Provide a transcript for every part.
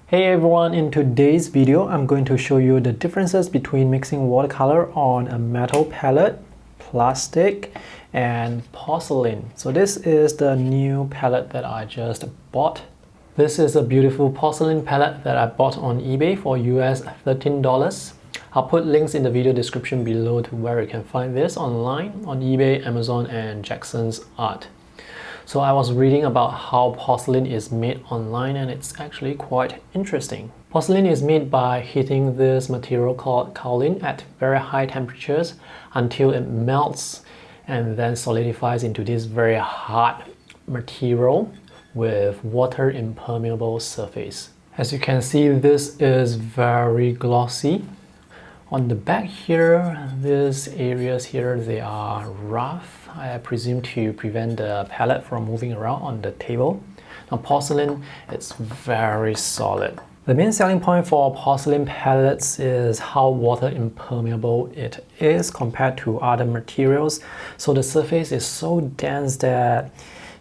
Hey everyone, in today's video I'm going to show you the differences between mixing watercolor on a metal palette, plastic and porcelain. So this is the new palette that I just bought. This is a beautiful porcelain palette that I bought on eBay for US $13. I'll put links in the video description below to where you can find this online on eBay, Amazon and Jackson's Art. So I was reading about how porcelain is made online and it's actually quite interesting. Porcelain is made by heating this material called kaolin at very high temperatures until it melts and then solidifies into this very hard material with water impermeable surface. As you can see, this is very glossy. On the back here, these areas here, they are rough, I presume to prevent the palette from moving around on the table. Now porcelain, it's very solid. The main selling point for porcelain palettes is how water impermeable it is compared to other materials. So the surface is so dense that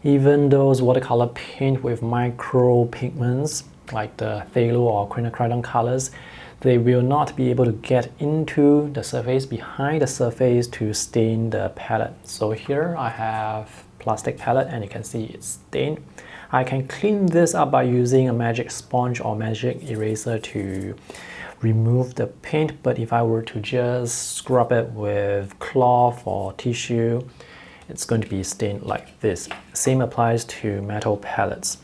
even those watercolor paint with micro pigments like the phthalo or quinacridone colors, they will not be able to get into the surface behind the surface to stain the palette. So here I have plastic palette and you can see it's stained. I can clean this up by using a magic sponge or magic eraser to remove the paint, but if I were to just scrub it with cloth or tissue, it's going to be stained like this. Same applies to metal palettes.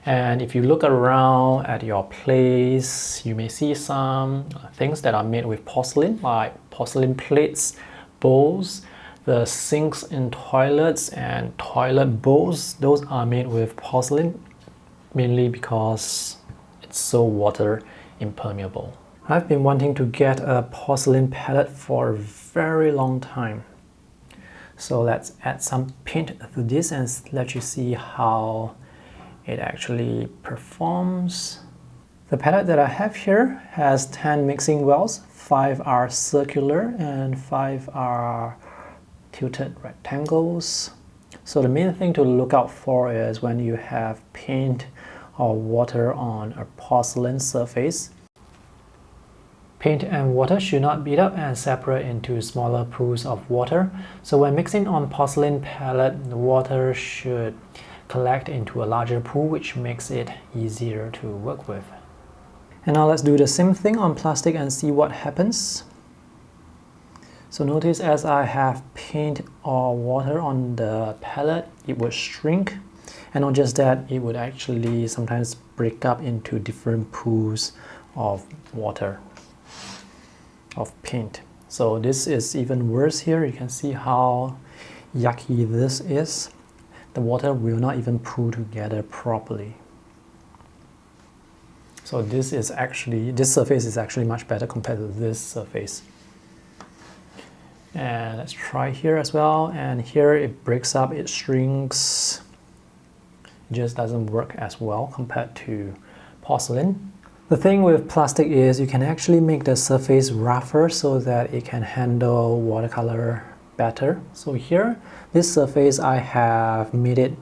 And if you look around at your place, you may see some things that are made with porcelain, like porcelain plates, bowls, the sinks in toilets and toilet bowls. Those are made with porcelain, mainly because it's so water impermeable. I've been wanting to get a porcelain palette for a very long time. So let's add some paint to this and let you see how it actually performs. The palette that I have here has 10 mixing wells, 5 are circular and 5 are tilted rectangles. So the main thing to look out for is when you have paint or water on a porcelain surface. Paint and water should not beat up and separate into smaller pools of water. So when mixing on porcelain palette, the water should collect into a larger pool, which makes it easier to work with. And now let's do the same thing on plastic and see what happens. So notice as I have paint or water on the palette, it would shrink, and not just that, it would actually sometimes break up into different pools of water, of paint. So this is even worse here. You can see how yucky this is. The water will not even pool together properly. So this surface is actually much better compared to this surface. And let's try here as well. And here it breaks up, it shrinks. It just doesn't work as well compared to porcelain. The thing with plastic is you can actually make the surface rougher so that it can handle watercolor better. So here, this surface I have made it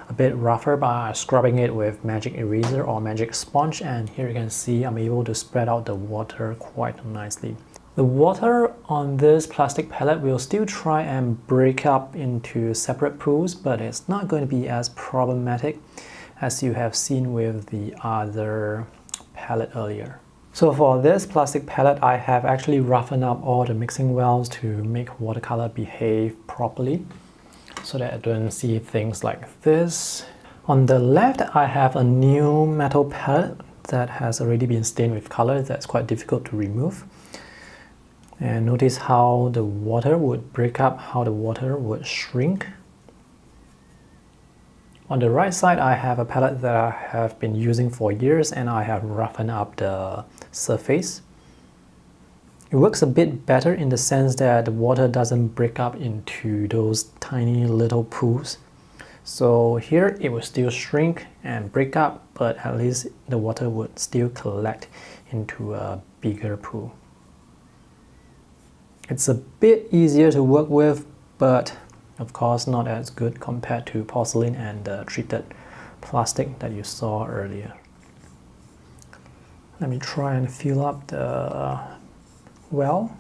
a bit rougher by scrubbing it with magic eraser or magic sponge, and here you can see I'm able to spread out the water quite nicely. The water on this plastic palette will still try and break up into separate pools, but it's not going to be as problematic as you have seen with the other palette earlier. So for this plastic palette, I have actually roughened up all the mixing wells to make watercolor behave properly so that I don't see things like this. On the left, I have a new metal palette that has already been stained with color that's quite difficult to remove. And notice how the water would break up, how the water would shrink. On the right side, I have a palette that I have been using for years and I have roughened up the surface. It works a bit better in the sense that the water doesn't break up into those tiny little pools. So here it will still shrink and break up, but at least the water would still collect into a bigger pool. It's a bit easier to work with, but of course not as good compared to porcelain and the treated plastic that you saw earlier. Let me try and fill up the well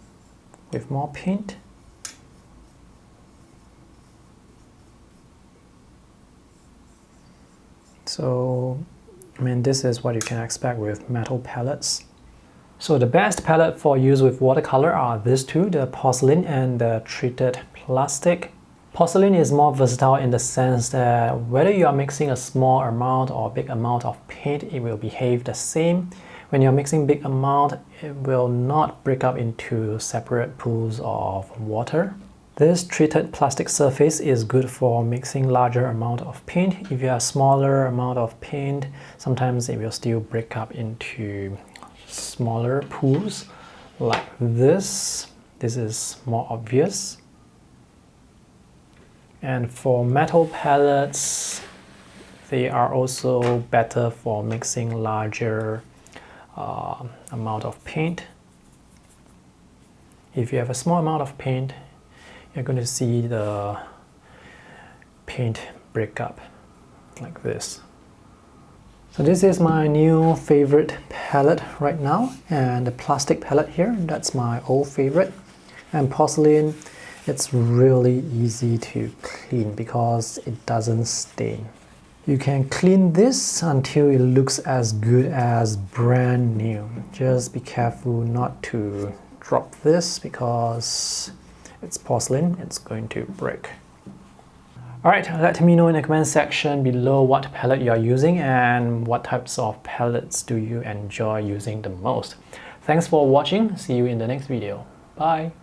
with more paint. So, I mean, this is what you can expect with metal palettes. So the best palette for use with watercolor are these two, the porcelain and the treated plastic. Porcelain is more versatile in the sense that whether you are mixing a small amount or big amount of paint, it will behave the same. When you're mixing big amount, it will not break up into separate pools of water. This treated plastic surface is good for mixing larger amount of paint. If you have smaller amount of paint, sometimes it will still break up into smaller pools like this. This is more obvious. And for metal palettes, they are also better for mixing larger amount of paint. If you have a small amount of paint, you're going to see the paint break up like this. So this is my new favorite palette right now, and the plastic palette here, that's my old favorite. And porcelain, it's really easy to clean because it doesn't stain. You can clean this until it looks as good as brand new. Just be careful not to drop this because it's porcelain, it's going to break. Alright, let me know in the comment section below what palette you are using and what types of palettes do you enjoy using the most. Thanks for watching, see you in the next video. Bye!